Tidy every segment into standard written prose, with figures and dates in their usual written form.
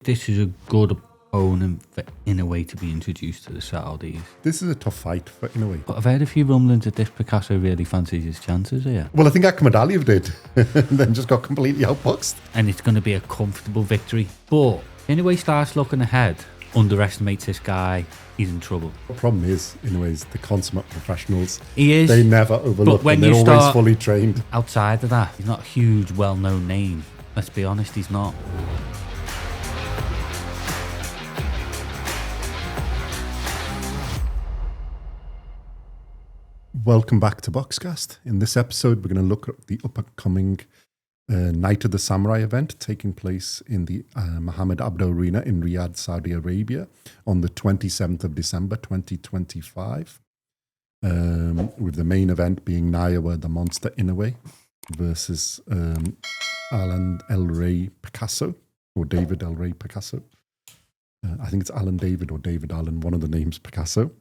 This is a good opponent for Inoue to be introduced to the Saudis. This is a tough fight for Inoue. But I've heard a few rumblings that this Picasso really fancies his chances here. Well, I think Akhmadaliev did, and then just got completely outboxed. And it's going to be a comfortable victory. But Inoue starts looking ahead, underestimates this guy, he's in trouble. The problem is, Inoue's the consummate professionals. He is. They never overlook, and they're always fully trained. Outside of that, he's not a huge, well-known name. Let's be honest, he's not. Welcome back to BoxCast. In this episode, we're going to look at the upcoming Night of the Samurai event taking place in the Mohammed Abdo Arena in Riyadh, Saudi Arabia on the 27th of December 2025. With the main event being Naoya the Monster Inoue versus Alan El Rey Picasso, or David El Rey Picasso. I think it's Alan David or David Alan, one of the names Picasso.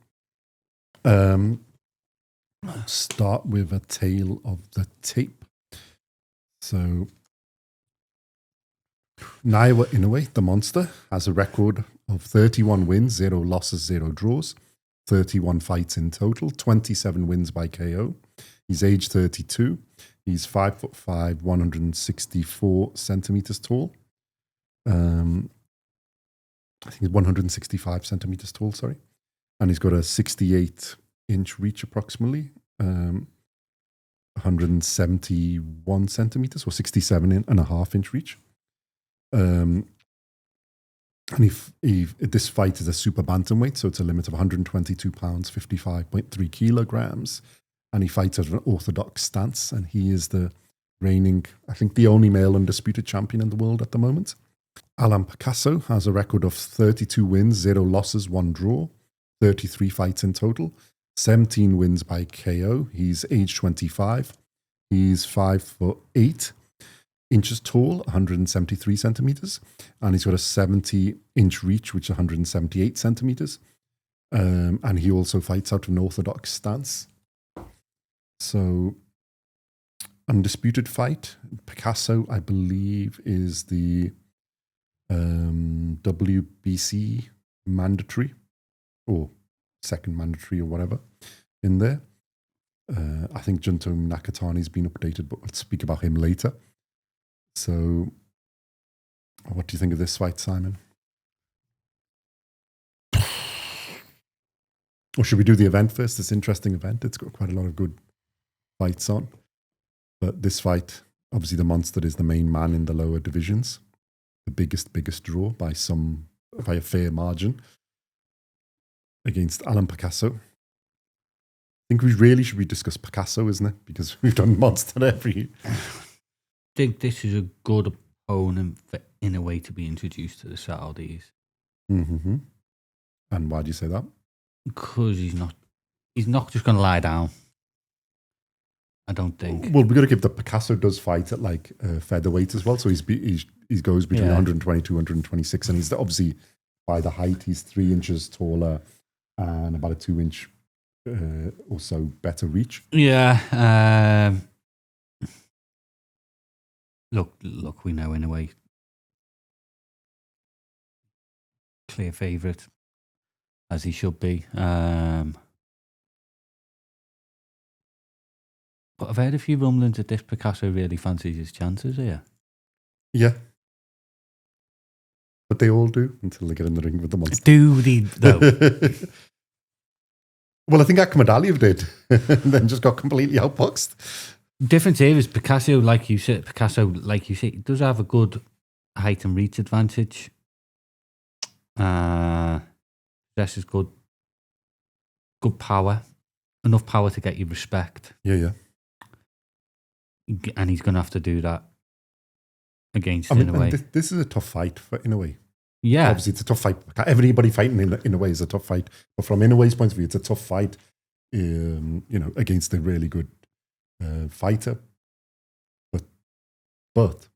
I'll start with a tale of the tape. So, Naoya Inoue, the monster, has a record of 31 wins, 0 losses, 0 draws, 31 fights in total, 27 wins by KO. He's age 32. He's 5'5", 164 centimeters tall. I think he's 165 centimeters tall, sorry. And he's got a 68-inch reach approximately, 171 centimeters or 67.5-inch reach. And if this fight is a super bantamweight, so it's a limit of 122 pounds, 55.3 kilograms. And he fights at an orthodox stance, and he is the reigning, I think, the only male undisputed champion in the world at the moment. Alan Picasso has a record of 32 wins, 0 losses, 1 draw, 33 fights in total, 17 wins by KO. He's age 25. He's 5'8" tall, 173 centimeters, and he's got a 70-inch reach, which is 178 centimeters. And he also fights out of an orthodox stance. So, undisputed fight. Picasso, I believe, is the WBC mandatory, or second mandatory or whatever in there. I think Junto Nakatani's been updated, but we'll speak about him later. So, what do you think of this fight, Simon? Or should we do the event first? This interesting event. It's got quite a lot of good fights on. But this fight, obviously the monster is the main man in the lower divisions. The biggest draw by a fair margin against Alan Picasso. I think we really should discuss Picasso, isn't it? Because we've done monster every... I think this is a good opponent for Inoue to be introduced to the Saudis. Mm-hmm. And why do you say that? Because he's not just going to lie down. I don't think. Well, we've got to give the Picasso does fight at like featherweight as well. So he goes between 122, 126. And he's obviously, by the height, he's 3 inches taller and about a 2-inch or so better reach. Yeah. Look, we know in a way. Clear favourite, as he should be. But I've heard a few rumblings that this Picasso really fancies his chances here. Yeah. But they all do until they get in the ring with the monster. Do they, though? Well, I think Akhmadaliev did, and then just got completely outboxed. Difference here is Picasso, like you said, he does have a good height and reach advantage. Possesses good power, enough power to get you respect. Yeah. And he's going to have to do that against Inoue. This is a tough fight for Inoue. Yeah. Obviously, it's a tough fight. Everybody fighting Inoue is a tough fight. But from Inoue's point of view, it's a tough fight, against a really good fighter. But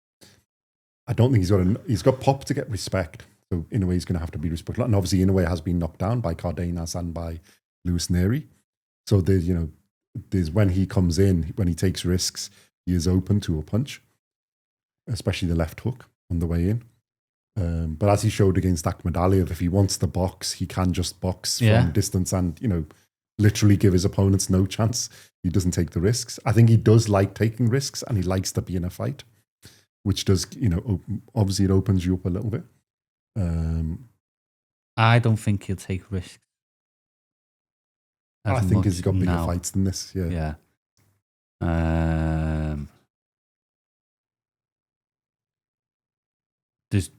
I don't think he's got pop to get respect. So Inoue's going to have to be respected. And obviously, Inoue has been knocked down by Cardenas and by Luis Neri. So there's when he comes in, when he takes risks, he is open to a punch, especially the left hook on the way in. But as he showed against Akhmadaliev, if he wants to box, he can just box Yeah. from distance and, literally give his opponents no chance. He doesn't take the risks. I think he does like taking risks and he likes to be in a fight, which does, obviously it opens you up a little bit. I don't think he'll take risks. I think he's got bigger now. fights than this. Yeah. There's,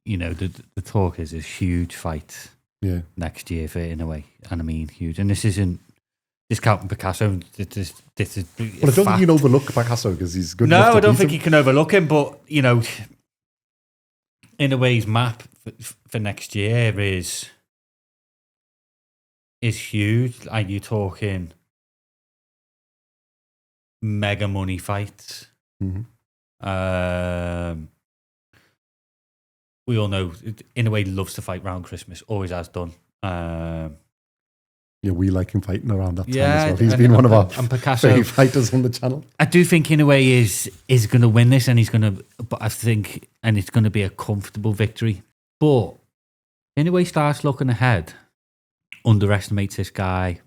the talk is a huge fight next year for Inoue, and I mean huge. And this isn't discounting Picasso. This is Well, I don't think you can overlook Picasso because he's good. No, I don't think you can overlook him. But Inoue's map for next year is huge. Like, you're talking mega money fights. Mm-hmm. We all know Inoue loves to fight around Christmas, always has done. We like him fighting around that time Yeah, as well. He's been one of our Picasso, favorite fighters on the channel. I do think Inoue is going to win this, and he's going to. But I think, and it's going to be a comfortable victory. But Inoue starts looking ahead, underestimates this guy.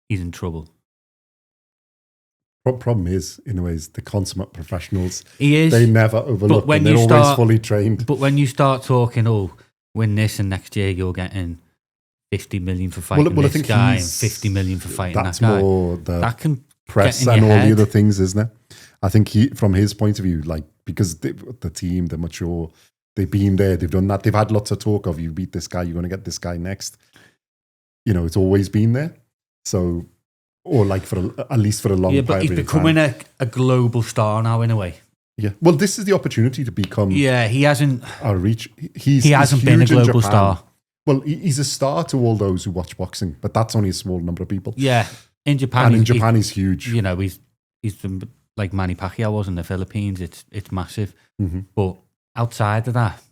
He's in trouble. Problem is, Inoue's the consummate professionals. He is. They never overlook. When they're always fully trained. But when you start talking, win this, and next year you're getting 50 million for fighting this guy and 50 million for fighting that guy. That's more the that can press and all the other things, isn't it? I think from his point of view, like, because the team, they're mature, they've been there, they've done that, they've had lots of talk of, you beat this guy, you're going to get this guy next. It's always been there. So, or like at least for a long period of time. Yeah, but he's becoming a global star now, in a way. Yeah. Well, this is the opportunity to become. Yeah, he hasn't. Our reach. He hasn't been a global star. Well, he's a star to all those who watch boxing, but that's only a small number of people. Yeah, in Japan. And in Japan, he's huge. He's like Manny Pacquiao was in the Philippines. It's massive. Mm-hmm. But outside of that,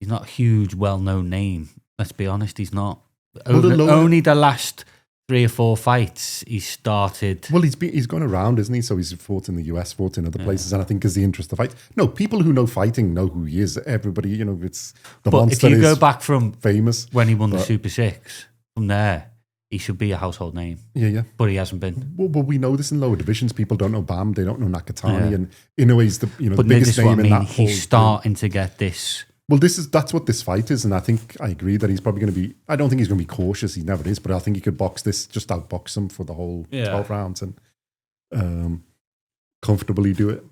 he's not a huge, well-known name. Let's be honest, he's not. Only the last 3 or 4 fights he started. Well, he's gone around, isn't he? So he's fought in the US, fought in other places, and I think is the interest of fight. No, people who know fighting know who he is. Everybody, it's the but monster. If you go back from famous when he won the Super 6, from there he should be a household name. Yeah. But he hasn't been. Well, we know this in lower divisions. People don't know Bam, they don't know Nakatani, and Inoue's the the biggest name in that. He's starting to get this. Well, that's what this fight is, and I think I agree that he's probably going to be. I don't think he's going to be cautious. He never is, but I think he could just outbox him for the whole 12 rounds and comfortably do it.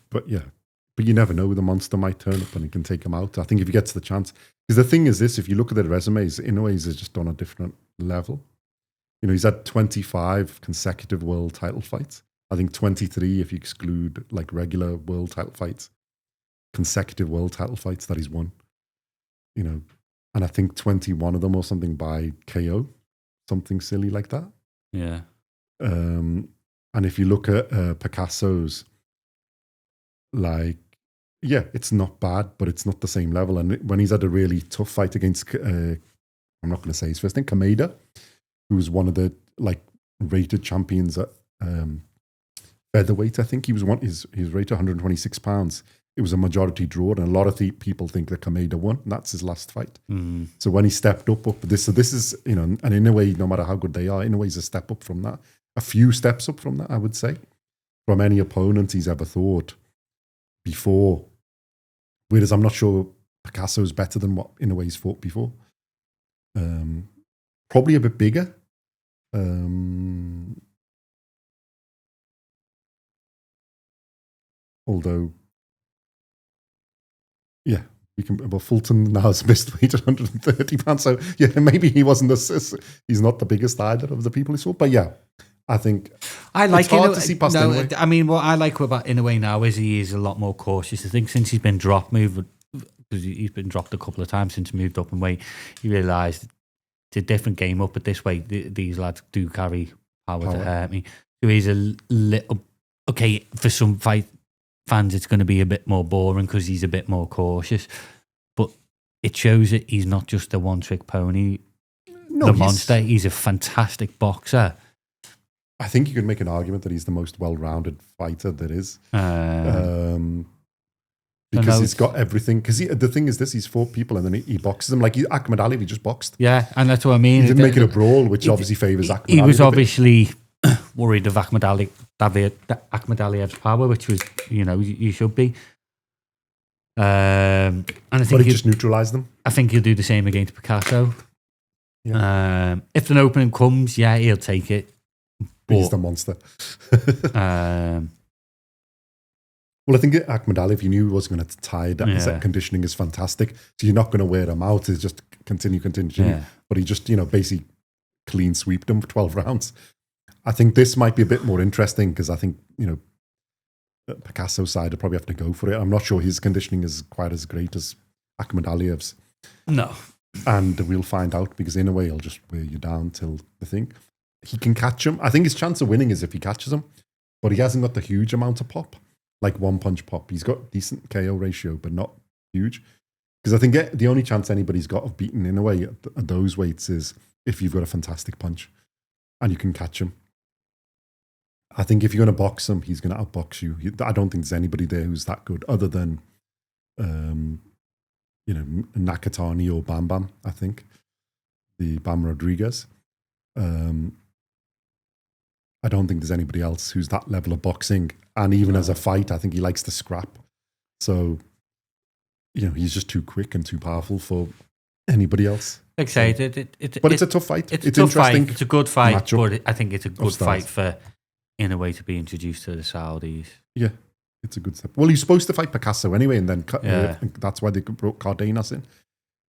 But you never know. The monster might turn up and he can take him out. I think if he gets the chance, because the thing is this: if you look at their resumes, Inoue's is just on a different level. He's had 25 consecutive world title fights. I think 23 if you exclude like regular world title fights, consecutive world title fights that he's won. And I think 21 of them or something by KO, something silly like that. Yeah. And if you look at Picasso's, it's not bad, but it's not the same level. And when he's had a really tough fight against, I'm not going to say his first name, Kameda, who's one of the rated champions at featherweight, I think he was he's rated 126 pounds. It was a majority draw, and a lot of people think that Kameda won, and that's his last fight. Mm. So when he stepped up this is, and in a way, no matter how good they are, in a way, he's a step up from that. A few steps up from that, I would say, from any opponent he's ever fought before. Whereas I'm not sure Picasso's better than what Inoue he's fought before. Probably a bit bigger. Although, Fulton now has missed weight at 130 pounds. So, maybe he's not the biggest either of the people he saw. But I think I like it's hard to see past Inoue. I mean, what I like about Inoue now is he is a lot more cautious. I think since he's been dropped, because he's been dropped a couple of times since he moved up in weight, he realised it's a different game up at this weight. These lads do carry power to hurt me. So he's a little, for some fight fans, it's going to be a bit more boring because he's a bit more cautious. But it shows that he's not just a one-trick pony. No, monster. He's a fantastic boxer. I think you could make an argument that he's the most well-rounded fighter there is. Because he's got everything. Because the thing is this, he's fought people and then he boxes them. Like Ahmed Ali, he just boxed. Yeah, and that's what I mean. He didn't make it a brawl, which obviously favours Ahmed Ali. He was obviously worried of Ahmed Aliev's power, which was, you should be. And I think but he just neutralised them. I think he'll do the same against Picasso. Yeah. If an opening comes, yeah, he'll take it. But he's the monster. Well, I think Ahmed Ali, if you knew he was going to tie down, his conditioning is fantastic. So you're not going to wear him out. It's just continue. Yeah. But he just, basically clean sweeped him for 12 rounds. I think this might be a bit more interesting because I think, Picasso's side will probably have to go for it. I'm not sure his conditioning is quite as great as Ahmed Aliev's. No. And we'll find out because in a way he'll just wear you down till the thing. He can catch him. I think his chance of winning is if he catches him. But he hasn't got the huge amount of pop. Like one punch pop. He's got decent KO ratio, but not huge. Because I think the only chance anybody's got of beating in a way at those weights is if you've got a fantastic punch and you can catch him. I think if you're going to box him, he's going to outbox you. I don't think there's anybody there who's that good other than, Nakatani or Bam Bam, I think. The Bam Rodriguez. I don't think there's anybody else who's that level of boxing. And even as a fight, I think he likes to scrap. So, he's just too quick and too powerful for anybody else. Excited. But it's a tough fight. It's a tough interesting. Fight. It's a good fight, but I think it's a good fight for, in a way, to be introduced to the Saudis. Yeah, it's a good step. Well, he's supposed to fight Picasso anyway, and then that's why they brought Cardenas in.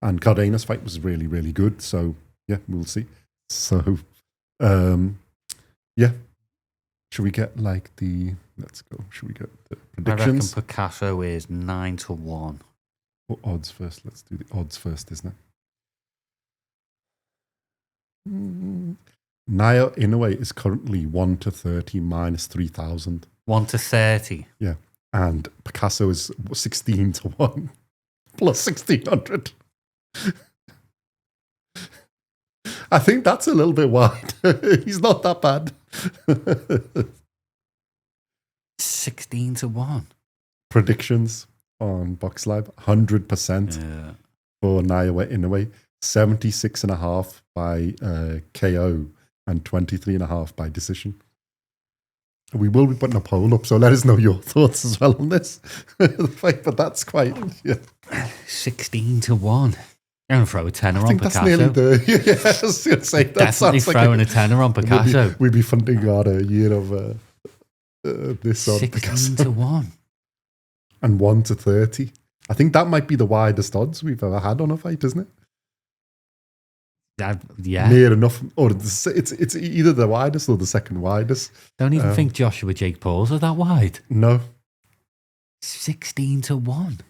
And Cardenas' fight was really, really good. So, yeah, we'll see. So, yeah. Should we get let's go. Should we get the predictions? I reckon Picasso is 9-1. What odds first? Let's do the odds first, isn't it? Naoya Inoue is currently 1-30 minus 3,000. 1-30? Yeah. And Picasso is 16-1 plus 1,600. I think that's a little bit wide. He's not that bad. 16-1. Predictions on Box Live: 100% for Naoya Inoue, 76.5 by KO, and 23.5 by decision. We will be putting a poll up, so let us know your thoughts as well on this fight. But that's quite 16-1. I'm going to throw a tenner on Picasso. That's nearly the... Yeah, I was going to say that. Definitely throwing a tenner on Picasso. We'd be funding our year of this on 16-1. And 1-30. I think that might be the widest odds we've ever had on a fight, isn't it? Yeah. Near enough. Or it's either the widest or the second widest. Don't even think Joshua Jake Pauls are that wide. No. 16-1.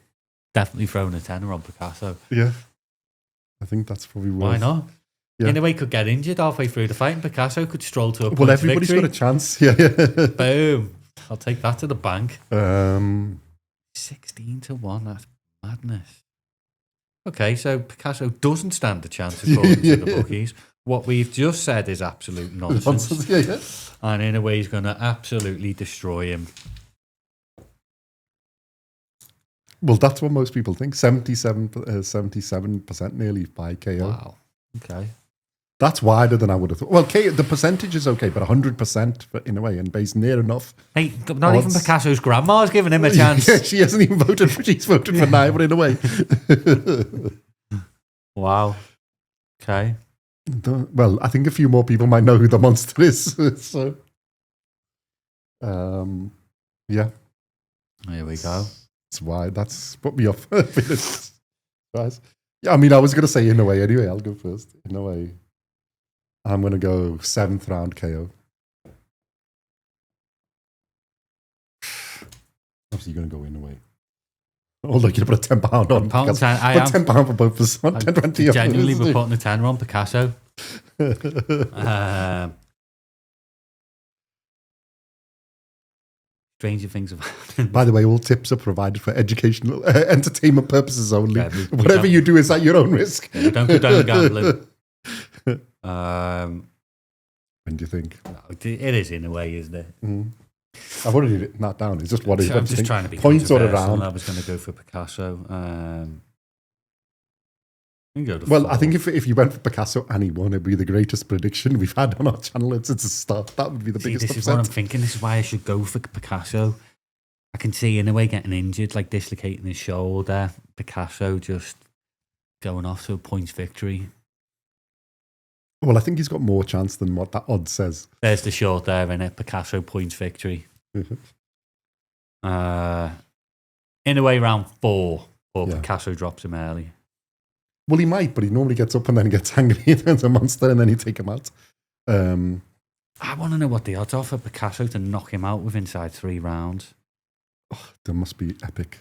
Definitely throwing a tenner on Picasso. Yeah. I think that's probably worth. Why not? Yeah. Inoue could get injured halfway through the fight and Picasso could stroll to a point. Well, everybody's victory. got a chance. Yeah. Boom. I'll take that to the bank. 16-1. That's madness. Okay, so Picasso doesn't stand a chance according to the bookies. What we've just said is absolute nonsense. Yeah. And Inoue's going to absolutely destroy him. Well, that's what most people think. 77% nearly by KO. Wow. Okay. That's wider than I would have thought. Well, the percentage is okay, but 100% for Inoue and based near enough. Hey, not even Picasso's grandma's giving him a chance. Yeah, she hasn't even voted for. She's voted for Naoya, but Inoue. Wow. Okay. Well, I think a few more people might know who the monster is. So, yeah. Here we go. That's why. That's put me off. Yeah, I mean, I was going to say Inoue anyway. I'll go first. Inoue. I'm going to go 7th round KO. Obviously, you're going to go Inoue. Oh, look, you're going to put a £10 on. Put £10 for both of us. Genuinely, we're putting a tenner on Picasso. Stranger things have happened. By the way, all tips are provided for educational, entertainment purposes only. Yeah, Whatever you do is at your own risk. Yeah, don't go down gambling. When do you think? No, it is in a way, isn't it? I've already written that down. It's just what it is. I'm just trying to be points or controversial. around. I was going to go for Picasso. You can go to Well, 4. I think if you went for Picasso and he won, it'd be the greatest prediction we've had on our channel since the start. That would be the biggest This upset. is what I'm thinking. This is why I should go for Picasso. I can see Inoue getting injured, like dislocating his shoulder. Picasso just going off to a points victory. Well, I think he's got more chance than what that odds says. There's the short there, innit? Picasso points victory. Inoue round 4, or Picasso drops him early. Well, he might, but he normally gets up and then gets angry and turns a monster and then he take him out. I want to know what the odds are for Picasso to knock him out with inside 3 rounds. Oh, they must be epic.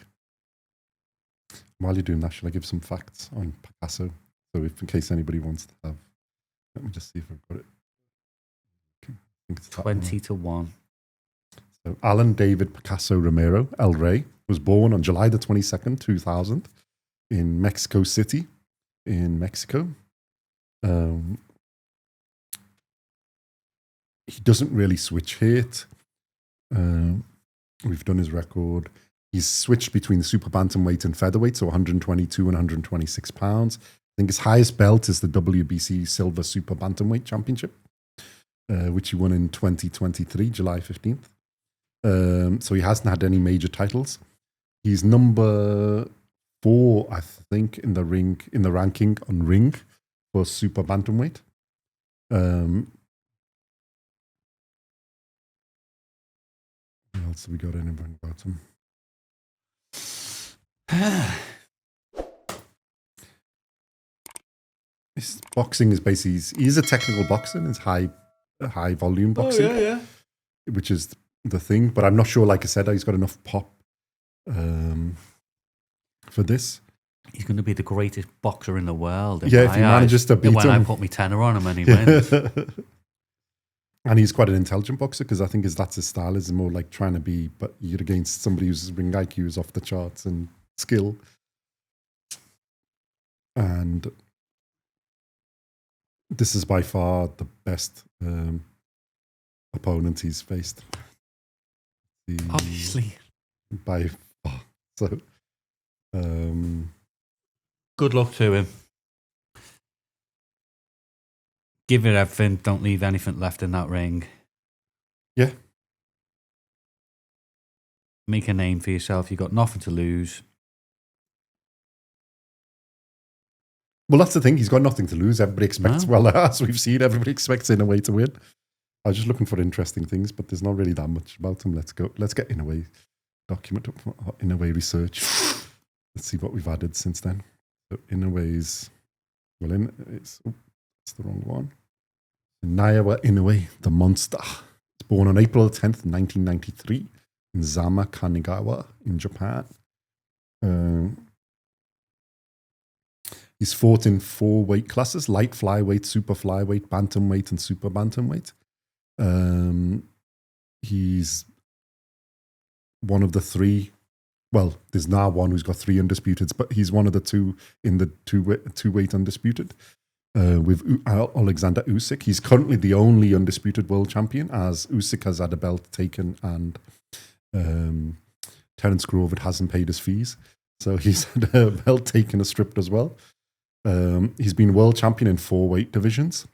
While you're doing that, shall I give some facts on Picasso? So if in case anybody wants to have... Let me just see if I've got it. I think it's 20-1. So Alan David Picasso Romero, El Rey, was born on July the 22nd, 2000 in Mexico City, in Mexico. He doesn't really switch height. We've done his record. He's switched between the super bantamweight and featherweight, so 122 and 126 pounds. I think his highest belt is the WBC Silver Super Bantamweight Championship, which he won in 2023, July 15th. So he hasn't had any major titles. He's number 4, I think, in the ranking on Ring for Super Bantamweight. What else have we got anything about him? His boxing is basically, he's a technical boxer. It's high volume boxing, which is the thing. But I'm not sure, like I said, he's got enough pop for this. He's going to be the greatest boxer in the world. Yeah, if he manages to beat him. When I put my tenner on him and he wins. And he's quite an intelligent boxer because I think that's his style, is more like trying to be, but you're against somebody whose ring IQ is off the charts and skill. And this is by far the best opponent he's faced. Obviously. By far. So, good luck to him. Give it everything. Don't leave anything left in that ring. Yeah. Make a name for yourself. You've got nothing to lose. Well, that's the thing. He's got nothing to lose. Everybody expects, well, as we've seen, everybody expects Inoue to win. I was just looking for interesting things, but there's not really that much about him. Let's get Inoue document up for Inoue research. Let's see what we've added since then. So Inoue's, it's the wrong one. Naoya Inoue, the monster. He's born on April 10th, 1993 in Zama, Kanagawa in Japan. He's fought in 4 weight classes: light flyweight, super flyweight, bantamweight, and super bantamweight. He's one of the 3. Well, there's now one who's got 3 undisputeds, but he's one of the 2 in the two-weight undisputed with Alexander Usyk. He's currently the only undisputed world champion, as Usyk has had a belt taken and Terence Crawford hasn't paid his fees. So he's had a belt taken and stripped as well. He's been world champion in 4 weight divisions.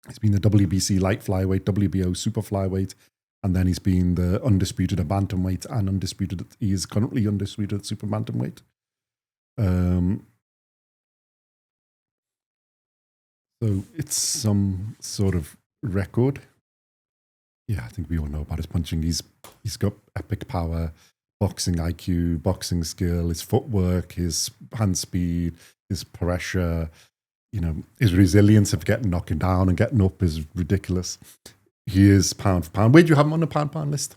He's been the WBC light flyweight, WBO super flyweight, and then he's been the undisputed at bantamweight and undisputed. He is currently undisputed at super bantamweight. So it's some sort of record. Yeah, I think we all know about his punching. He's got epic power, boxing IQ, boxing skill, his footwork, his hand speed, his pressure. His resilience of getting knocked down and getting up is ridiculous. He is pound for pound. Where do you have him on the pound list?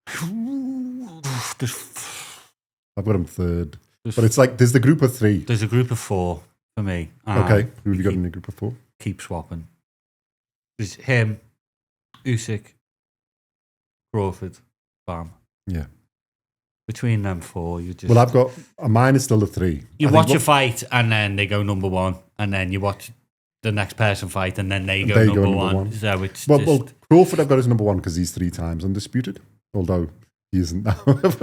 I've got him 3rd. But it's like, there's the group of 3. There's a group of 4 for me. Okay, who have you got in the group of 4? Keep swapping. There's him, Usyk, Crawford, bam. Yeah. Between them 4, you just... Well, I've got... Mine is still the 3. You watch a fight and then they go number 1 and then you watch the next person fight, and then they go They number one. So it's well, Crawford I've got as number one because he's 3 times undisputed, although he isn't now.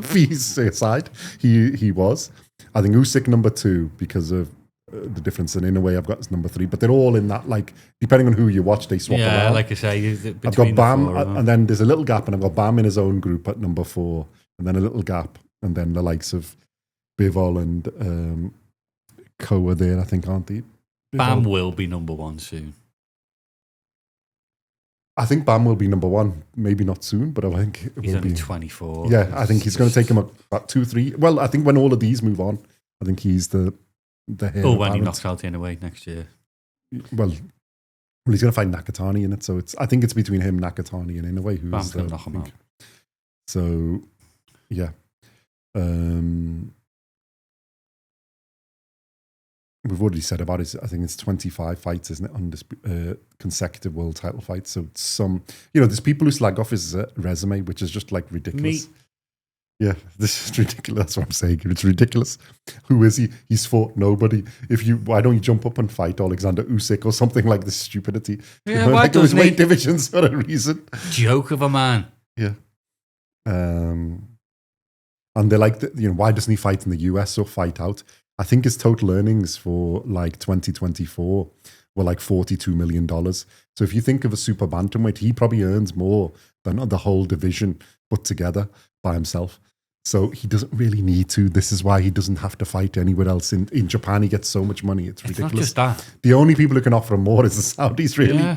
Fees aside, he was. I think Usyk number 2 because of the difference in Inoue I've got as number 3, but they're all in that, like, depending on who you watch, they swap around. Yeah, like I say, I've got Bam, and then there's a little gap, and I've got Bam in his own group at number 4, and then a little gap, and then the likes of Bivol and Koa there, I think, aren't they? Bam will be number 1 soon. I think Bam will be number 1, maybe not soon, but I think he's only 24. Yeah, I think he's going to take him about 2, 3. Well, I think when all of these move on, I think he's the heir. Or when he knocks out Inoue next year. Well, he's going to fight Nakatani in it, so I think it's between him, Nakatani, and Inoue who's Bam's going to knock him out. So, yeah. We've already said about it. I think it's 25 fights, isn't it? Consecutive world title fights. So it's there's people who slag off his resume, which is just like ridiculous. Yeah, this is ridiculous. That's what I'm saying. It's ridiculous. Who is he? He's fought nobody. Why don't you jump up and fight Alexander Usyk or something like this stupidity? Yeah, why like doesn't it was weight divisions for a reason. Joke of a man. Yeah. And they're like, why doesn't he fight in the US or fight out? I think his total earnings for like 2024 were like $42 million. So if you think of a super bantamweight, he probably earns more than the whole division put together by himself. So he doesn't really need to. This is why he doesn't have to fight anywhere else. In Japan, he gets so much money. It's ridiculous. Not just that. The only people who can offer him more is the Saudis, really. Yeah.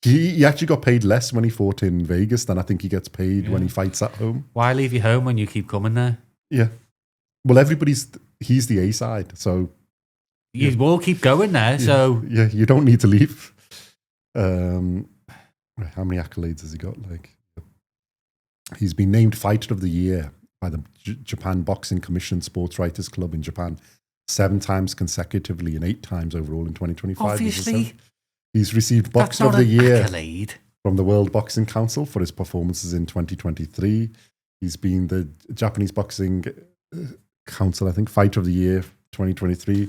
He actually got paid less when he fought in Vegas than I think he gets paid when he fights at home. Why leave your home when you keep coming there? Yeah. Well, he's the A side, so you will keep going there. So yeah, you don't need to leave. How many accolades has he got? Like, he's been named Fighter of the Year by the Japan Boxing Commission Sports Writers Club in Japan 7 times consecutively and 8 times overall in 2025. Obviously, he's received Boxer of the Year accolade from the World Boxing Council for his performances in 2023. He's been the Japanese Boxing Council, I think, Fighter of the Year 2023.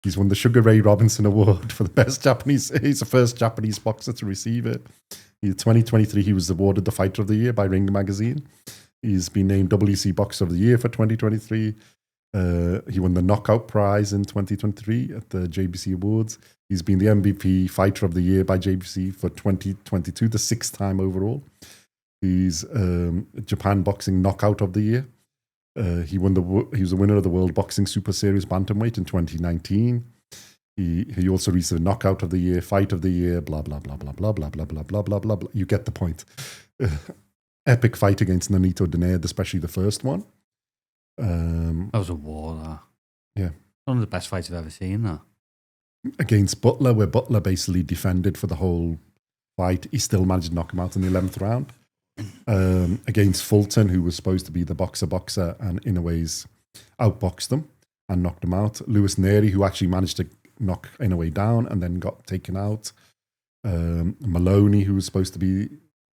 He's won the Sugar Ray Robinson Award for the best Japanese. He's the first Japanese boxer to receive it. In 2023, he was awarded the Fighter of the Year by Ring Magazine. He's been named WC Boxer of the Year for 2023. He won the Knockout Prize in 2023 at the JBC Awards. He's been the MVP Fighter of the Year by JBC for 2022, the 6th time overall. He's Japan Boxing Knockout of the Year. He was a winner of the World Boxing Super Series Bantamweight in 2019. He also received a Knockout of the Year, Fight of the Year, blah, blah, blah, blah, blah, blah, blah, blah, blah, blah, blah, blah. You get the point. Epic fight against Nonito Donaire, especially the first one. That was a war, that. Yeah. One of the best fights I've ever seen, that. Against Butler, where Butler basically defended for the whole fight. He still managed to knock him out in the 11th round. Against Fulton, who was supposed to be the boxer, and Inoue's outboxed them and knocked him out. Lewis Neri, who actually managed to knock Inoue down and then got taken out. Maloney, who was supposed to be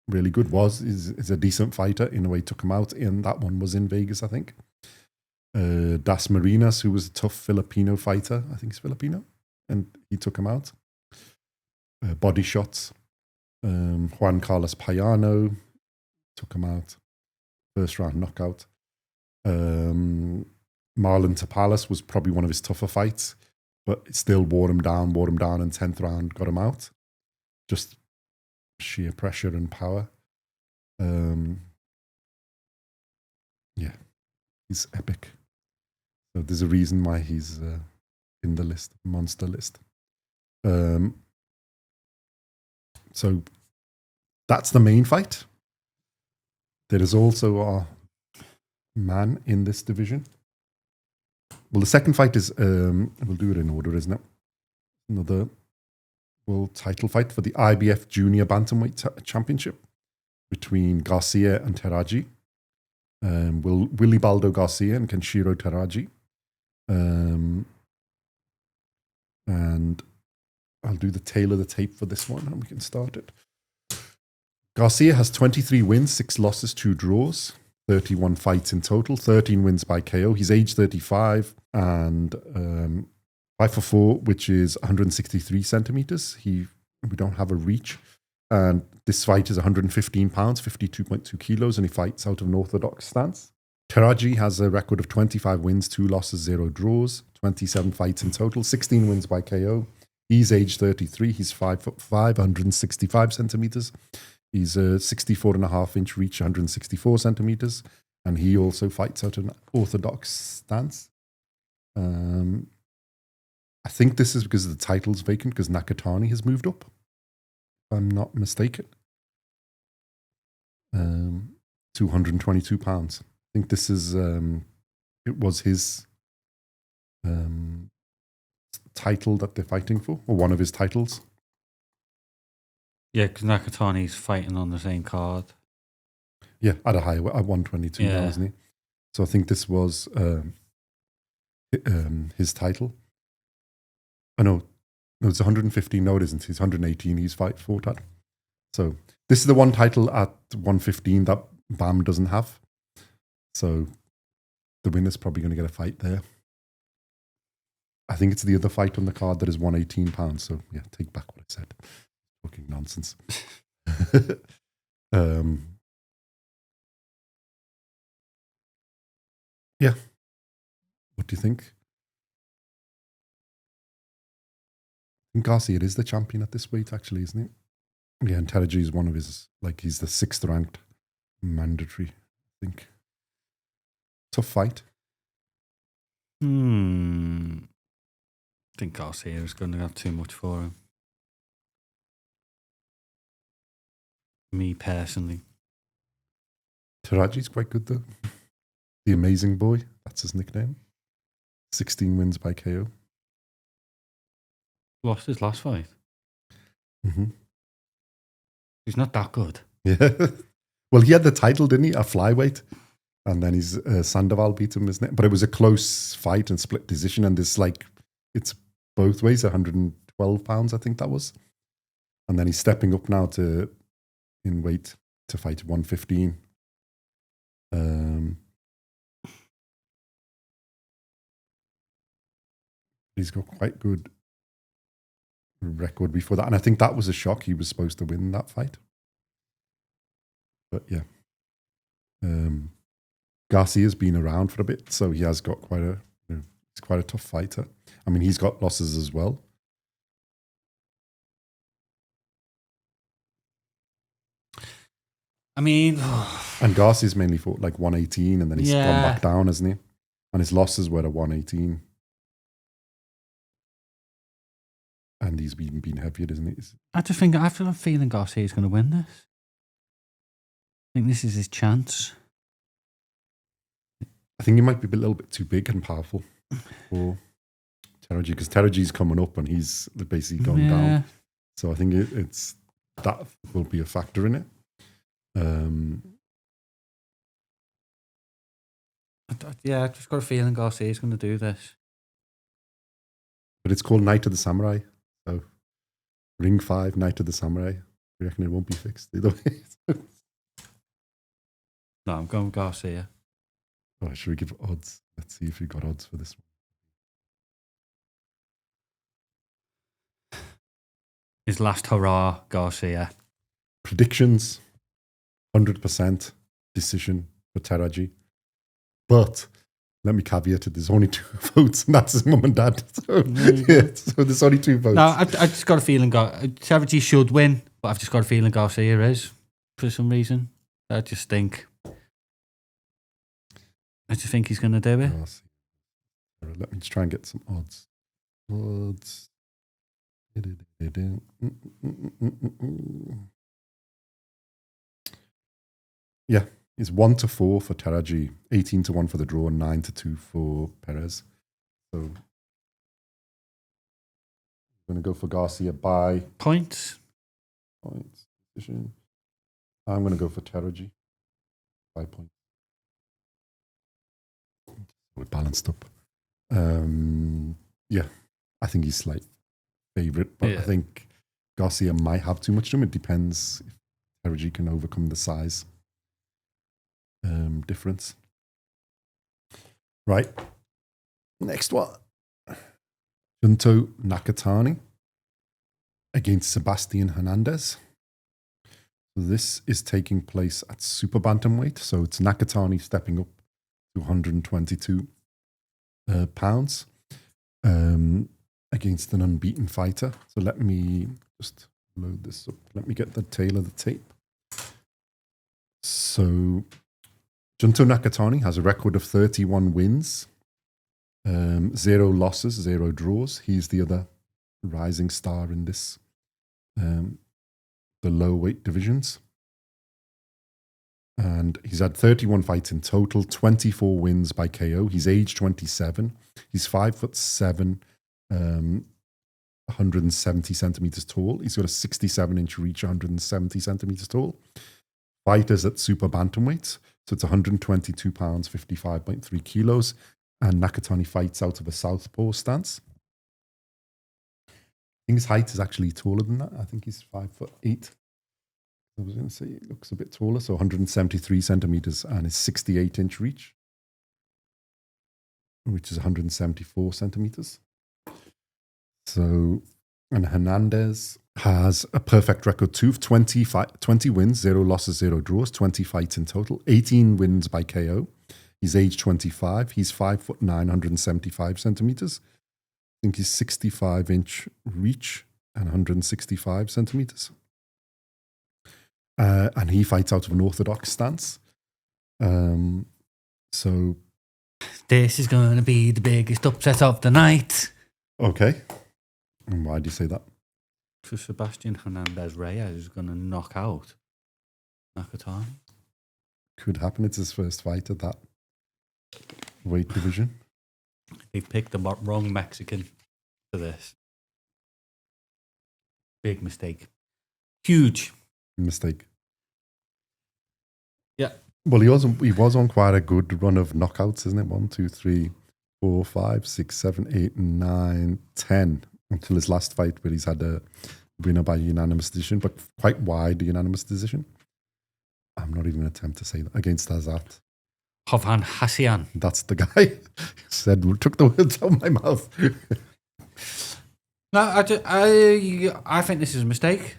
really good, is a decent fighter. Inoue took him out, and that one was in Vegas, I think. Das Marinas, who was a tough Filipino fighter, I think he's Filipino, and he took him out. Body shots. Juan Carlos Payano took him out. First round knockout. Marlon Tapalas was probably one of his tougher fights, but it still wore him down, and 10th round got him out. Just sheer pressure and power. Yeah, he's epic. So there's a reason why he's in the list, monster list. So that's the main fight. There is also a man in this division. Well, the second fight is, we'll do it in order, isn't it? Another world title fight for the IBF Junior Bantamweight Championship between Garcia and Teraji. Willibaldo Garcia and Kenshiro Teraji. And I'll do the tail of the tape for this one and we can start it. Garcia has 23 wins, 6 losses, 2 draws, 31 fights in total, 13 wins by KO. He's age 35 and 5'4", which is 163 centimeters. We don't have a reach. And this fight is 115 pounds, 52.2 kilos, and he fights out of an orthodox stance. Teraji has a record of 25 wins, 2 losses, 0 draws, 27 fights in total, 16 wins by KO. He's age 33. He's 5'5", 165 centimeters. He's a 64.5-inch reach, 164 centimeters. And he also fights out an orthodox stance. I think this is because the title's vacant, because Nakatani has moved up, if I'm not mistaken. 222 pounds. I think this is, it was his title that they're fighting for, or one of his titles. Yeah, because Nakatani's fighting on the same card. Yeah, at a higher, at 122 now, isn't he? So I think this was his title. Oh, no, it's 115. No, it isn't. He's 118. He's fought at. So this is the one title at 115 that Bam doesn't have. So the winner's probably going to get a fight there. I think it's the other fight on the card that is 118 pounds. So yeah, take back what I said. Fucking nonsense. Yeah. What do you think? I think Garcia is the champion at this weight, actually, isn't it? Yeah, and Teraji is one of his, like, he's the 6th ranked mandatory, I think. Tough fight. I think Garcia is going to have too much for him. Me personally. Teraji's quite good, though. The Amazing Boy, that's his nickname. 16 wins by KO. Lost his last fight. Mm-hmm. He's not that good. Yeah. Well, he had the title, didn't he? A flyweight. And then he's Sandoval beat him, isn't it? But it was a close fight and split decision. And this, like, it's both ways, 112 pounds, I think that was. And then he's stepping up now in weight to fight 115. He's got quite good record before that. And I think that was a shock. He was supposed to win that fight. But yeah. Garcia's been around for a bit, so he has got quite he's quite a tough fighter. I mean, he's got losses as well. I mean... and Garcia's mainly fought like 118, and then he's gone back down, hasn't he? And his losses were at 118. And he's been heavier, isn't he? I have a feeling Garcia's going to win this. I think this is his chance. I think he might be a little bit too big and powerful for Teraji, because Teraji's coming up and he's basically going down. So I think it's that will be a factor in it. Yeah, I've just got a feeling Garcia's going to do this. But it's called Night of the Samurai. So Ring 5, Night of the Samurai. You reckon it won't be fixed either way? No, I'm going with Garcia. Oh, should we give odds? Let's see if we got odds for this one. His last hurrah, Garcia. Predictions, 100% decision for Teraji. But let me caveat it, there's only 2 votes, and that's his mum and dad. So, so there's only 2 votes. No, I just got a feeling Teraji should win, but I've just got a feeling Garcia is, for some reason. I just think he's going to do it. Let me just try and get some odds. Yeah, it's 1-4 for Teraji, 18-1 for the draw, and 9-2 for Perez. So I'm going to go for Garcia by points. Decision. I'm going to go for Teraji by points. We're balanced up. Yeah, I think he's slight favourite, but I think Garcia might have too much to him. It depends if Teraji can overcome the size difference. Right. Next one. Junto Nakatani against Sebastian Hernandez. So this is taking place at super bantamweight. So it's Nakatani stepping up to 122 pounds against an unbeaten fighter. So let me just load this up. Let me get the tail of the tape. So Junto Nakatani has a record of 31 wins, 0 losses, 0 draws. He's the other rising star in this, the low weight divisions. And he's had 31 fights in total, 24 wins by KO. He's age 27. He's 5'7", 170 centimeters tall. He's got a 67-inch reach, 170 centimeters tall. Fighters at super bantamweight. So it's 122 pounds, 55.3 kilos. And Nakatani fights out of a southpaw stance. I think his height is actually taller than that. I think he's 5'8". I was going to say it looks a bit taller. So 173 centimeters and his 68-inch reach, which is 174 centimeters. So, and Hernandez has a perfect record too of 20 wins, 0 losses, 0 draws, 20 fights in total, 18 wins by KO. He's age 25. He's 5'9", 175 centimeters. I think he's 65-inch reach and 165 centimeters. And he fights out of an orthodox stance. So this is going to be the biggest upset of the night. Okay. And why do you say that? So Sebastian Hernandez Reyes is going to knock out Nakatani. Could happen. It's his first fight at that weight division. They picked the wrong Mexican for this. Big mistake. Huge mistake. Yeah. Well, he was on quite a good run of knockouts, isn't it? 1, 2, 3, 4, 5, 6, 7, 8, 9, 10 until his last fight where he's had a winner by unanimous decision, but quite wide unanimous decision. I'm not even going to attempt to say that. Against Azat. Hovhan Hassian. That's the guy who said, took the words out of my mouth. No, I think this is a mistake.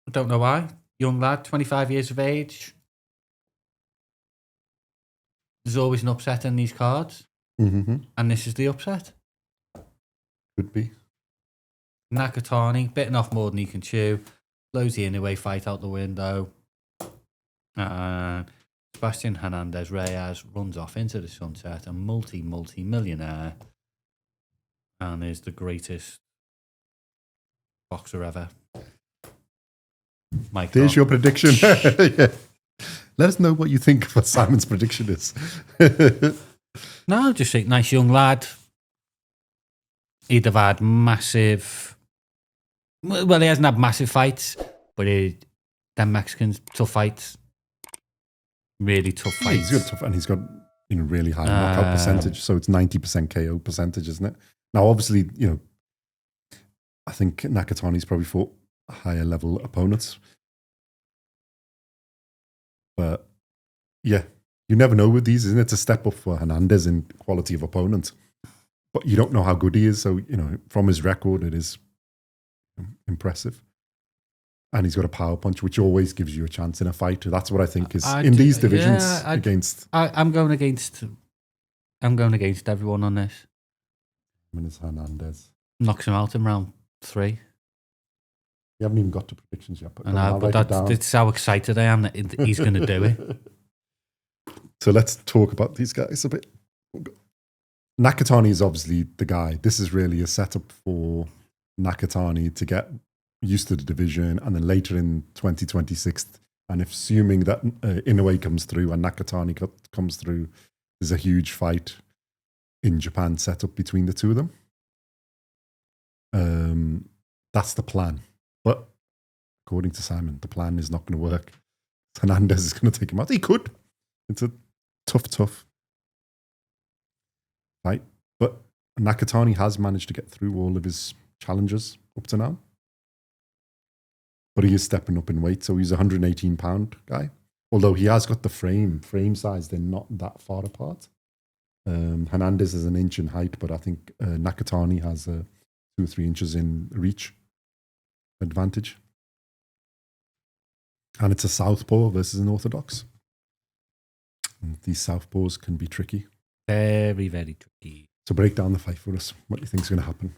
I don't know why. Young lad, 25 years of age. There's always an upset in these cards. Mm-hmm. And this is the upset. Could be. Nakatani, bitten off more than he can chew. Blows the Inoue fight out the window. Sebastian Hernandez Reyes runs off into the sunset, a multi-millionaire, and is the greatest boxer ever. Mike, there's your prediction. Yeah. Let us know what you think what Simon's prediction is. No, just a nice young lad. He'd have had massive... Well, he hasn't had massive fights, but them Mexicans, tough fights. Really tough fights. He's got tough, and he's got really high knockout percentage, so it's 90% KO percentage, isn't it? Now, obviously, I think Nakatani's probably fought higher level opponents. But yeah, you never know with these, isn't it? It's a step up for Hernandez in quality of opponent. But you don't know how good he is. So, from his record, it is impressive. And he's got a power punch, which always gives you a chance in a fight. That's what I think is in these divisions against. I'm going against everyone on this. It's Hernandez. Knocks him out in round 3. You haven't even got to predictions yet. I know, but that's how excited I am that he's going to do it. So let's talk about these guys a bit. Nakatani is obviously the guy. This is really a setup for Nakatani to get used to the division, and then later in 2026, and if assuming that Inoue comes through and Nakatani comes through, there's a huge fight in Japan set up between the two of them. That's the plan. But according to Simon, the plan is not going to work. Hernandez is going to take him out. He could. It's a tough fight. But Nakatani has managed to get through all of his challenges up to now. But he is stepping up in weight, so he's a 118-pound guy. Although he has got the frame size, they're not that far apart. Hernandez is an inch in height, but I think Nakatani has 2 or 3 inches in reach advantage. And it's a southpaw versus an orthodox. And these southpaws can be tricky. Very, very tricky. So break down the fight for us. What do you think is going to happen?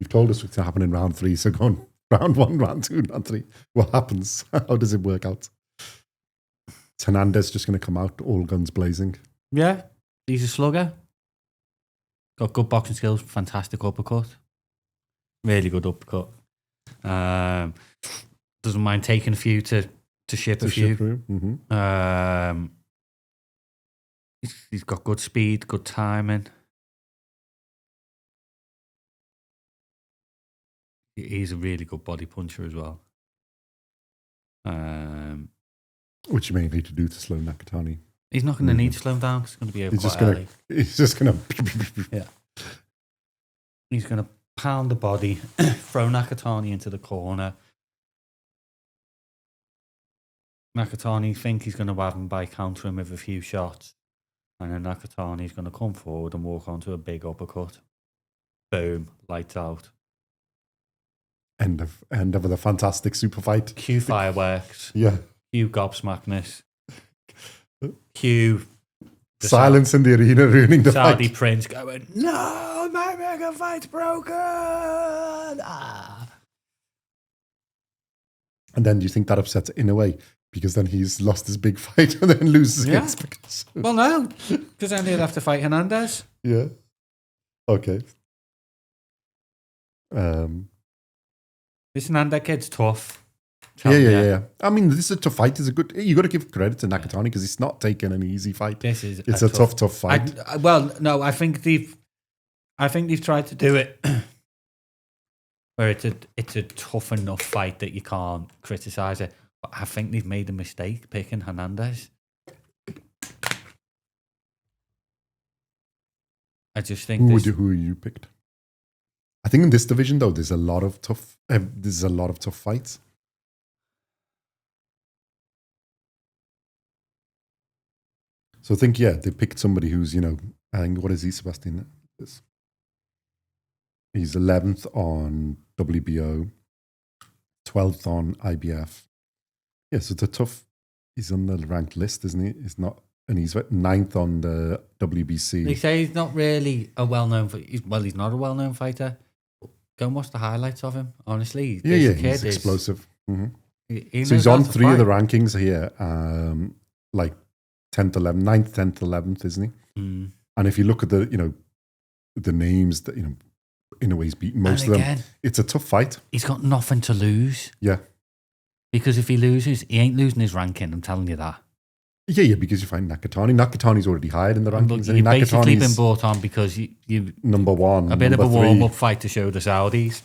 You've told us what's going to happen in round 3. So go on round 1, round 2, round 3. What happens? How does it work out? Is Hernandez just going to come out all guns blazing? Yeah, he's a slugger. Got good boxing skills, fantastic uppercut. Really good uppercut. Doesn't mind taking a few to ship a few. Mm-hmm. He's got good speed, good timing. He's a really good body puncher as well. Which you may need to do to slow Nakatani. He's not going to need to slow him down because it's going to be over He's just going to... Yeah. He's going to pound the body, throw Nakatani into the corner. Nakatani think he's going to have him by countering with a few shots. And then Nakatani's going to come forward and walk onto a big uppercut. Boom, lights out. End of the fantastic super fight. Cue fireworks. Yeah. Cue gobsmackness. Cue silence in the arena ruining the Saudi fight. Prince going, no, my mega fight's broken. And then do you think that upsets Inoue? Because then he's lost his big fight and then loses against Picasso. Well, no, because then he'd have to fight Hernandez. Yeah. Okay. This Hernandez kid's tough. Yeah. I mean, this is a tough fight. You got to give credit to Nakatani because he's not taking an easy fight. It's a tough fight. I think they've tried to do it where it's a tough enough fight that you can't criticize it. But I think they've made a mistake picking Hernandez. I just think who you picked? I think in this division though, there's a lot of tough fights. So I think they picked somebody who's I think what is he, Sebastian? He's 11th on WBO, 12th on IBF. Yeah, so it's a tough. He's on the ranked list, isn't he? He's not, and he's 9th on the WBC. They say he's not really a well-known. He's not a well-known fighter. Go and watch the highlights of him. Honestly, he's explosive. Mm-hmm. So he's on 3 of the rankings here, like 10th, 11th, 9th, 10th, 11th, isn't he? Mm. And if you look at the the names that in a way he's beaten most of them. It's a tough fight. He's got nothing to lose. Yeah. Because if he loses, he ain't losing his ranking, I'm telling you that. Yeah, because you find Nakatani. Nakatani's already higher in the rankings. You've basically been brought on because you number 1. A bit of a warm-up fight to show the Saudis.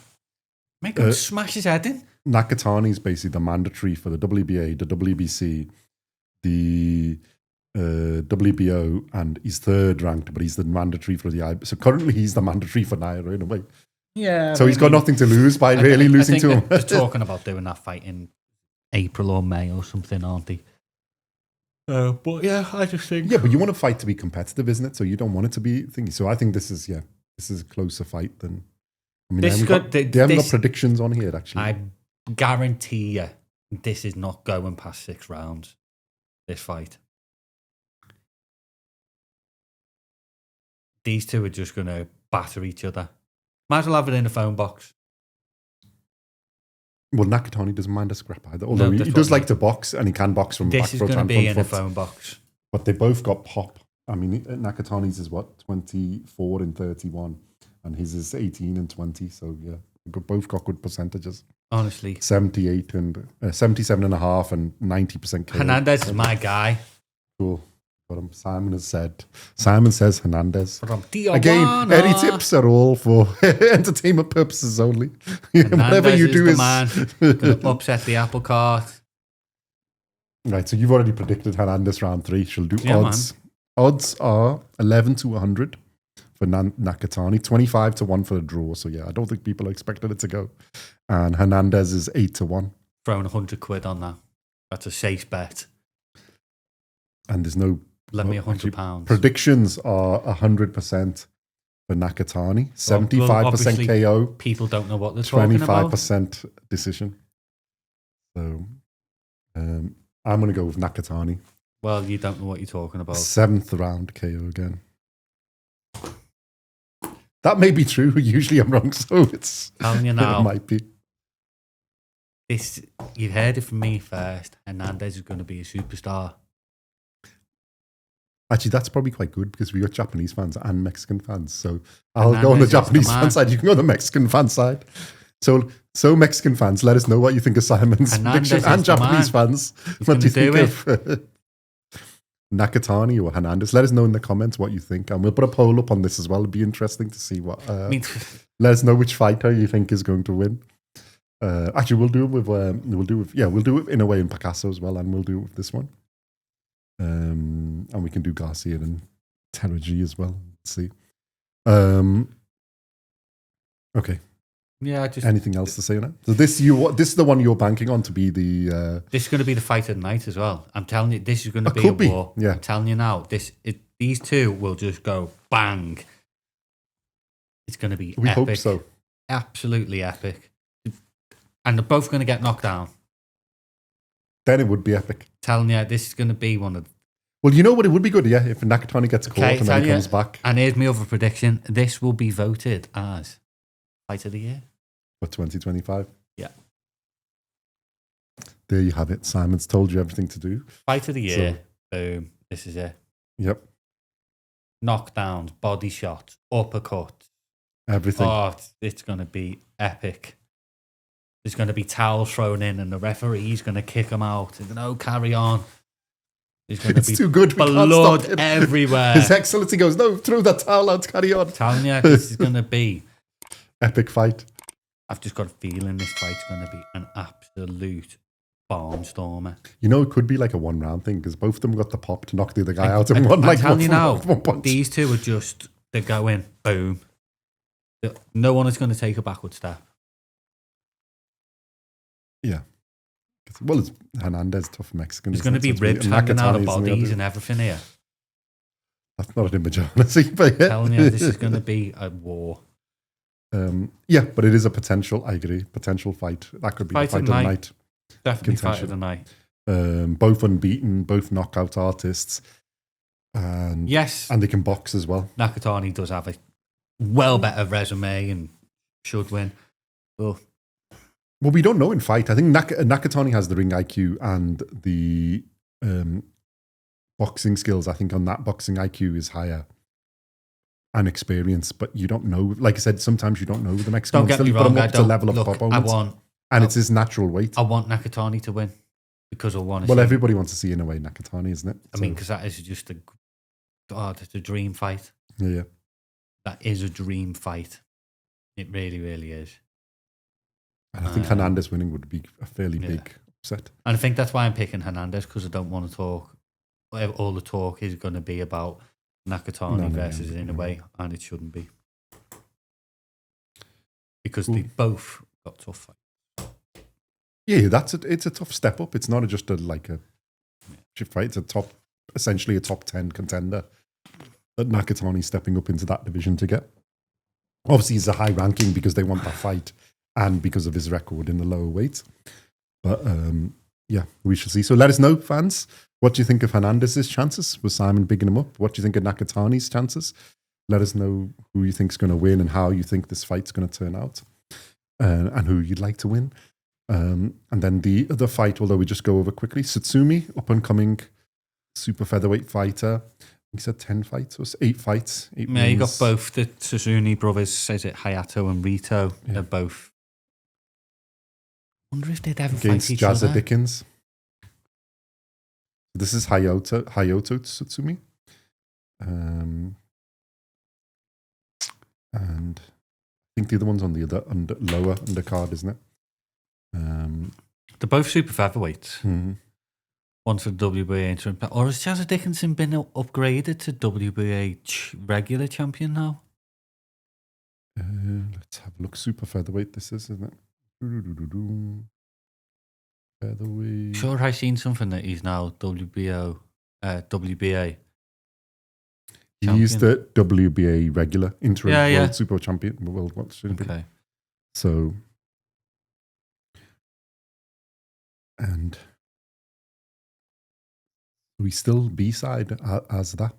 Make him smash his head in. Nakatani's basically the mandatory for the WBA, the WBC, the WBO, and he's 3rd ranked, but he's the mandatory for the IBF. So currently he's the mandatory for Naoya in a way. Yeah. So he's got nothing to lose by really losing to him. They're talking about doing that fight in April or May or something, aren't they? But yeah, I just think... Yeah, but you want a fight to be competitive, isn't it? So you don't want it to be thingy. So I think this is a closer fight than... I mean, they haven't got predictions on here, actually. I guarantee you this is not going past 6 rounds, this fight. These two are just going to batter each other. Might as well have it in a phone box. Well, Nakatani doesn't mind a scrap either. Although he does like to box, and he can box from back foot and front foot. This is going to be in a phone box. But they both got pop. I mean, Nakatani's is what? 24 and 31. And his is 18 and 20. So, yeah, both got good percentages. Honestly. 78 and 77.5 and 90% KO. Hernandez is my guy. Cool. But Simon says Hernandez. Again, any tips are all for entertainment purposes only. Whatever you do is man. Gonna upset the apple cart. Right, so you've already predicted Hernandez round 3. She'll do odds. Man. Odds are 11 to 100 for Nakatani, 25 to 1 for a draw. So yeah, I don't think people expected it to go. And Hernandez is 8 to 1. Throwing £100 on that. That's a safe bet. And there's no Lend me Actually, £100. Predictions are 100% for Nakatani, 75% obviously, KO, people don't know what they're talking about. 25% decision. So I'm going to go with Nakatani. Well, you don't know what you're talking about. 7th round KO again. That may be true. Usually I'm wrong, so it's Telling you now, it might be. this you heard it from me first. Hernandez is going to be a superstar. Actually, that's probably quite good because we got Japanese fans and Mexican fans. So I'll go on Hernandez the is Japanese the man. fan side. You can go on the Mexican fan side. So Mexican fans, let us know what you think of Simon's Hernandez prediction, is and the Japanese man. fans, He's what do you gonna think do of Nakatani or Hernandez? Let us know in the comments what you think, and we'll put a poll up on this as well. It'd be interesting to see what. Let us know which fighter you think is going to win. Actually, we'll do it with we'll do it Inoue and Picasso as well, and we'll do it with this one. And we can do Garcia and Teraji as well. Let's see. Okay. Yeah, anything else to say on it? So this is the one you're banking on to be the. This is going to be the fight of the night as well. I'm telling you, this is going to be could a war. Yeah. I'm telling you now, these two will just go bang. It's going to be We epic. hope so. Absolutely epic. And they're both going to get knocked down. Then it would be epic. Telling you, this is going to be one of. Well, you know what? It would be good, yeah, if Nakatani gets caught and then he comes back. And here's my other prediction: this will be voted as fight of the year for 2025. Yeah. There you have it. Simon's told you everything to do. Fight of the year. Boom. This is it. Yep. Knockdowns, body shots, uppercuts. Everything. Oh, it's going to be epic. There's going to be towels thrown in and the referee's going to kick them out. And no, carry on. There's going to be too good. Blood everywhere. His Excellency goes, no, throw that towel out, carry on. I'm telling you, this is going to be... epic fight. I've just got a feeling this fight's going to be an absolute barnstormer. You know, it could be like a 1 round thing because both of them got the pop to knock the other guy out and one I'm telling you now, one punch. These two are just, they're going, boom. No one is going to take a backward step. Yeah. Well, it's Hernandez, tough Mexican. There's going to be ribs hanging out of bodies and everything here. That's not an image I want to see, but yeah. I'm telling you, this is going to be a war. Yeah, but it is a potential, I agree, potential fight. That could be the fight of the night. Definitely fight of the night. Both unbeaten, both knockout artists. And yes. And they can box as well. Nakatani does have a well better resume and should win. Well, we don't know in fight. I think Nakatani has the ring IQ and the boxing skills. I think on that boxing IQ is higher and experience, but you don't know. Like I said, sometimes you don't know the Mexican. Don't get me wrong. Up to level of opponents. It's his natural weight. I want Nakatani to win because I want to. Well, everybody wants to see Inoue Nakatani, isn't it? I mean, because that is just it's a dream fight. Yeah. That is a dream fight. It really, really is. And I think Hernandez winning would be a fairly big upset. And I think that's why I'm picking Hernandez, because I don't want to talk. All the talk is going to be about Nakatani versus Inoue, and it shouldn't be. Because they both got tough fights. Yeah, it's a tough step up. It's not just a fight. It's essentially a top 10 contender that Nakatani's stepping up into that division to get. Obviously, he's a high ranking because they want that fight and because of his record in the lower weights. But yeah, we shall see. So let us know, fans. What do you think of Hernandez's chances? Was Simon bigging him up? What do you think of Nakatani's chances? Let us know who you think is going to win and how you think this fight's going to turn out, and who you'd like to win. And then the other fight, although we just go over quickly, Satsumi, up-and-coming super featherweight fighter. He said 10 fights or 8 fights. 8 yeah, you got both the Suzuni brothers, says it, Hayato and Rito. Yeah. They're both. I wonder if they'd ever fight each other. Against Jazza Dickens. This is Hayato Satsumi. And I think the other one's on the lower undercard, isn't it? They're both super featherweights. Mm-hmm. One for WBA interim. Or has Jazza Dickinson been upgraded to WBA regular champion now? Let's have a look. Super featherweight this is, isn't it? Featherweight. Sure, I've seen something that he's now WBA. He's the WBA regular interim world super champion, world champion. Okay. So, and we still B-side as that.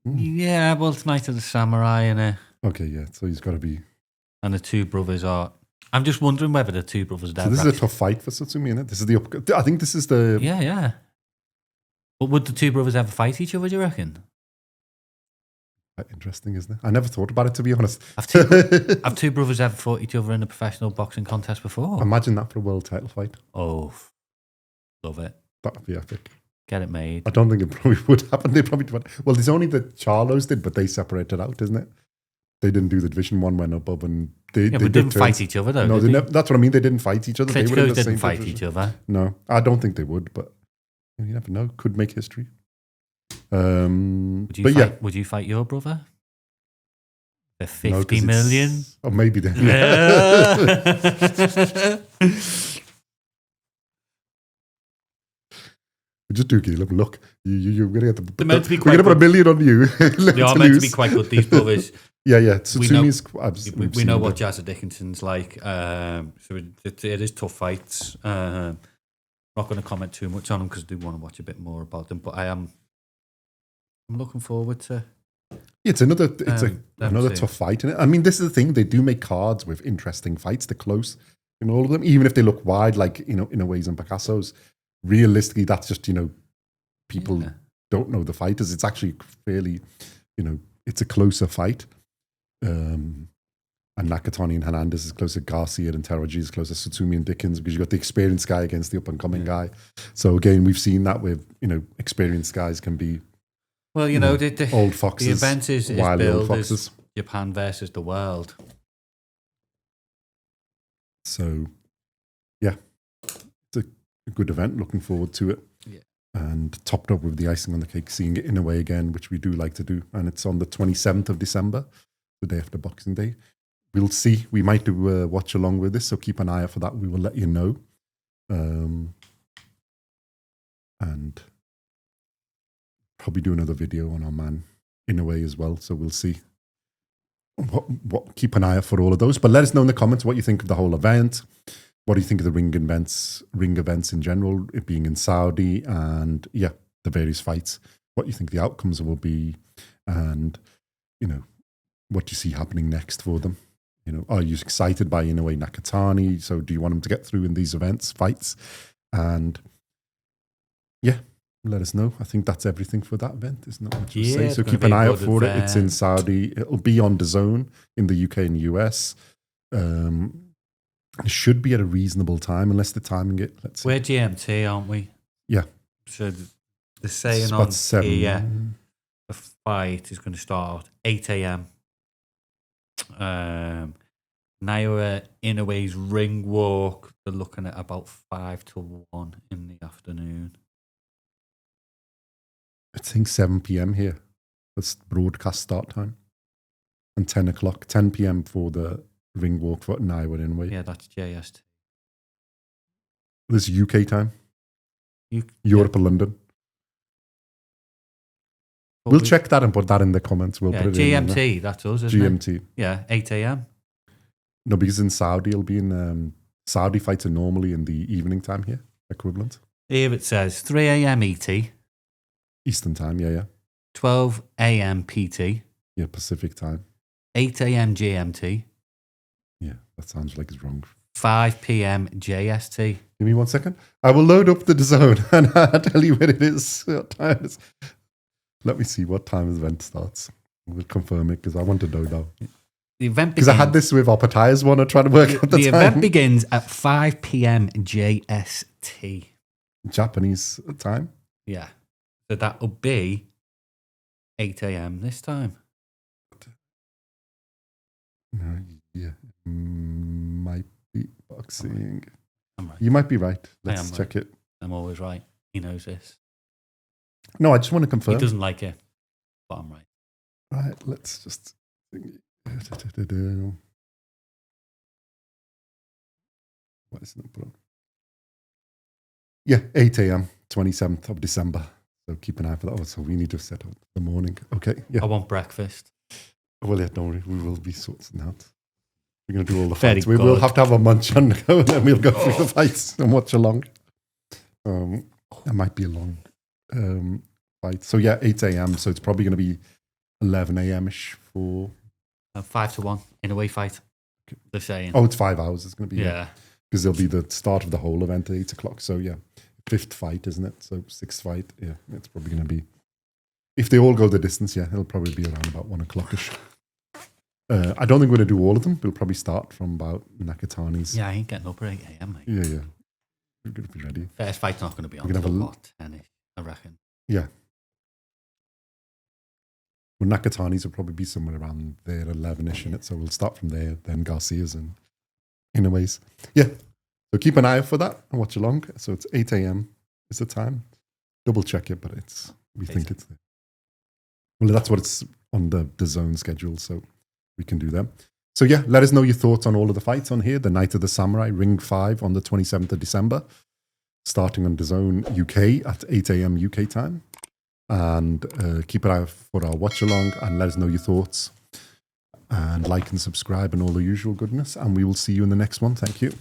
Yeah, well, it's Night of the Samurai and okay, yeah. So he's got to be. And the two brothers are. I'm just wondering whether the two brothers. So this is a tough fight for Satsumi, isn't it? This is the. I think this is the. Yeah. But would the two brothers ever fight each other? Do you reckon? Quite interesting, isn't it? I never thought about it, to be honest. Have two brothers ever fought each other in a professional boxing contest before? Imagine that for a world title fight. Oh, love it. That would be epic. Get it made. I don't think it probably would happen. They probably would. Well, there's only the Charlos did, but they separated out, isn't it? They didn't do the Division 1 went up and they didn't fight each other though. No, that's what I mean. They didn't fight each other. They were in the didn't same fight division. each other. No, I don't think they would, but you never know. Could make history. Would you fight your brother? For 50 million? Or maybe then. Just do Caleb. Look, you're going to get we're going to put $1 million on you. They are meant to be quite good, these brothers. Yeah. We know what Jazza Dickinson's like. So it is tough fights. Not going to comment too much on them because I do want to watch a bit more about them. But I'm looking forward to. It's another tough fight, isn't it? I mean, this is the thing. They do make cards with interesting fights. They're close in all of them, even if they look wide, like Inoue's and Picasso's. Realistically, that's just people don't know the fighters. It's actually fairly, it's a closer fight. And Nakatani and Hernandez is closer. Garcia and Teraji is closer. Satsumi and Dickens, because you've got the experienced guy against the up and coming guy. So again, we've seen that with experienced guys can be. Well, the old foxes. The event is billed as Japan versus the world. So, yeah, it's a good event. Looking forward to it. Yeah. And topped up with the icing on the cake, seeing it Inoue again, which we do like to do. And it's on the 27th of December, the day after Boxing Day. We'll see. We might do a watch along with this, so keep an eye out for that. We will let you know. And probably do another video on our man Inoue as well. So we'll see. What keep an eye out for all of those. But let us know in the comments what you think of the whole event. What do you think of the ring events in general, it being in Saudi, and the various fights? What do you think the outcomes will be, and what do you see happening next for them? Are you excited by Inoue Nakatani? So do you want them to get through in these fights? And let us know. I think that's everything for that event. There's not much to say. So keep an eye out for it. It's in Saudi. It'll be on DAZN in the UK and US. It should be at a reasonable time, unless they're timing it. Let's see. We're GMT, aren't we? Yeah. So they're saying on 7. Here, the fight is going to start 8 a.m. Naoya Inoue's ring walk, they're looking at about 5 to 1 in the afternoon. I think 7 p.m. here. That's broadcast start time. And 10 o'clock, 10 p.m. for the ring walk for Naoya Inoue. Yeah, that's JST. This is UK time. Europe and London. We'll check that and put that in the comments. We'll put it GMT, in. That's us, isn't GMT. It? Yeah, 8 a.m. No, because in Saudi, it'll be in Saudi fights are normally in the evening time here, equivalent. Here it says 3 a.m. ET. Eastern time, yeah. 12 a.m. PT. Yeah, Pacific time. 8 a.m. GMT. Yeah, that sounds like it's wrong. 5 p.m. JST. Give me 1 second. I will load up the DAZN and I'll tell you when it is. What time it is. Let me see what time the event starts. We'll confirm it because I want to know now. The event because I had this with Opatire's one. I tried to work out the time. The event begins at 5 p.m. JST. Japanese time? Yeah. So that will be 8 a.m. this time. Yeah. Might be boxing. I'm right. You might be right. Let's check it. I'm always right. He knows this. No, I just want to confirm. He doesn't like it, but I'm right. Right, let's just... What is it? Yeah, 8 a.m., 27th of December. So keep an eye for that. Oh, so we need to set up the morning. Okay, yeah. I want breakfast. Well, yeah, don't worry. We will be sorting out. We're going to do all the Very fights. We will good. have to have a munch on the go, and then we'll go through the fights and watch along. That might be a long fight. So yeah, 8 a.m. So it's probably going to be 11 a.m.-ish for... 5-1 Inoue fight. They're saying. Oh, it's 5 hours. It's going to be... Yeah. Because there'll be the start of the whole event at 8 o'clock. So yeah, 5th fight, isn't it? So 6th fight. Yeah, it's probably going to be... If they all go the distance, yeah, it'll probably be around about 1 o'clock-ish. I don't think we're going to do all of them. We'll probably start from about Nakatani's. Yeah, I ain't getting up at 8 a.m, mate. Yeah. We're going to be ready. First fight's not going to be on We're gonna till have a 10-ish, I reckon. Yeah. Well, Nakatani's will probably be somewhere around there, 11-ish in it. So we'll start from there, then Garcia's and Inoue's. Yeah. So keep an eye out for that and watch along. So it's 8 a.m. is the time. Double check it, but we think it's there. Well, that's what it's on the zone schedule, so we can do that. So yeah, let us know your thoughts on all of the fights on here. The Night of the Samurai, Ring 5 on the 27th of December, starting on DAZN UK at 8 a.m. UK time. And keep an eye out for our watch along and let us know your thoughts. And like and subscribe and all the usual goodness. And we will see you in the next one. Thank you.